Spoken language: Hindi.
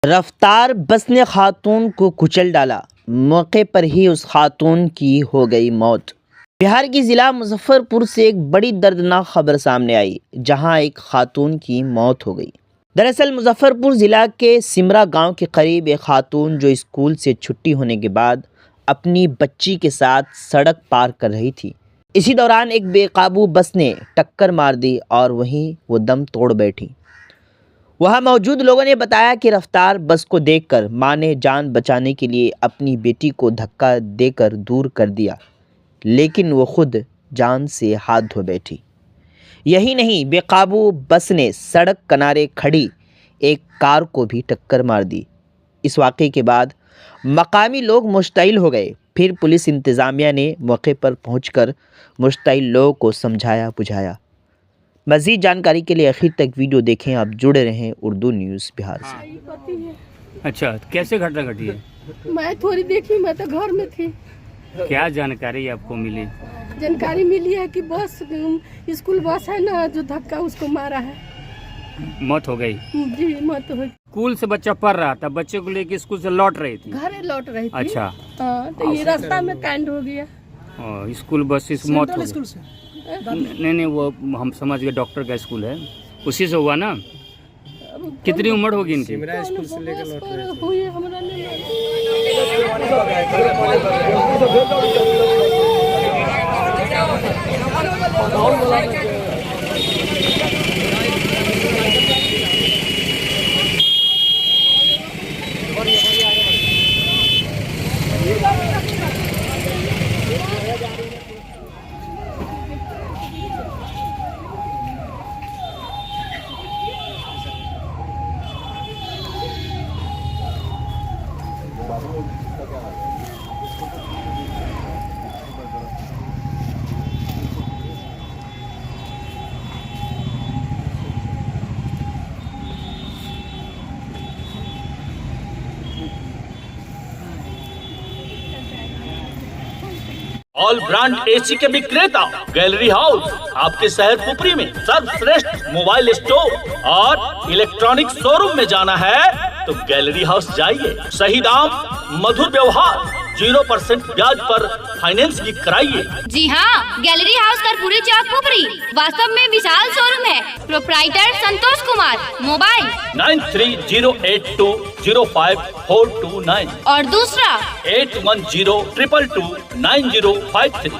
रफ्तार बस ने खातून को कुचल डाला, मौके पर ही उस खातून की हो गई मौत। बिहार की ज़िला मुजफ्फरपुर से एक बड़ी दर्दनाक खबर सामने आई, जहां एक खातून की मौत हो गई। दरअसल मुजफ्फरपुर ज़िला के सिमरा गांव के करीब एक खातून जो स्कूल से छुट्टी होने के बाद अपनी बच्ची के साथ सड़क पार कर रही थी। इसी दौरान एक बेकाबू बस ने टक्कर मार दी और वहीं वो दम तोड़ बैठी। वहां मौजूद लोगों ने बताया कि रफ्तार बस को देखकर मां ने जान बचाने के लिए अपनी बेटी को धक्का देकर दूर कर दिया, लेकिन वो खुद जान से हाथ धो बैठी। यही नहीं, बेकाबू बस ने सड़क किनारे खड़ी एक कार को भी टक्कर मार दी। इस वाक़े के बाद मकामी लोग मुश्तइल हो गए। फिर पुलिस इंतज़ामिया ने मौके पर पहुंचकर मुश्तइल लोगों को समझाया बुझाया। मज़ीद जानकारी के लिए आखिर तक वीडियो देखें। आप जुड़े रहें उर्दू न्यूज़ बिहार से। अच्छा, कैसे घटना घटी है? मैं थोड़ी देखी, मैं तो घर में थी। क्या जानकारी आपको मिली? जानकारी मिली है कि बस स्कूल बस है ना, जो धक्का उसको मारा है। मौत हो गई? जी, मौत हो गई। स्कूल से बच्चा पढ़ रहा था, बच्चे को लेके स्कूल से लौट रही थी? घरे लौट रही थी। अच्छा। हाँ, तो ये रास्ता में कांड हो गया। स्कूल बस से मौत हो गई? नहीं, वो हम समझ गए, डॉक्टर का स्कूल है, उसी से हुआ ना। कितनी उम्र होगी इनकी? स्कूल से लेकर लौट रही थी। ऑल ब्रांड एसी के विक्रेता गैलरी हाउस आपके शहर पुपरी में सर्वश्रेष्ठ मोबाइल स्टोर और इलेक्ट्रॉनिक शोरूम में जाना है तो गैलरी हाउस जाइए। सही दाम, मधुर व्यवहार, 0% ब्याज पर फाइनेंस भी कराइए। जी हाँ, गैलरी हाउस कर्पूरी चौक पुपरी वास्तव में विशाल शोरूम है। प्रोप्राइटर संतोष कुमार। मोबाइल 9308205429 और दूसरा 8102229053।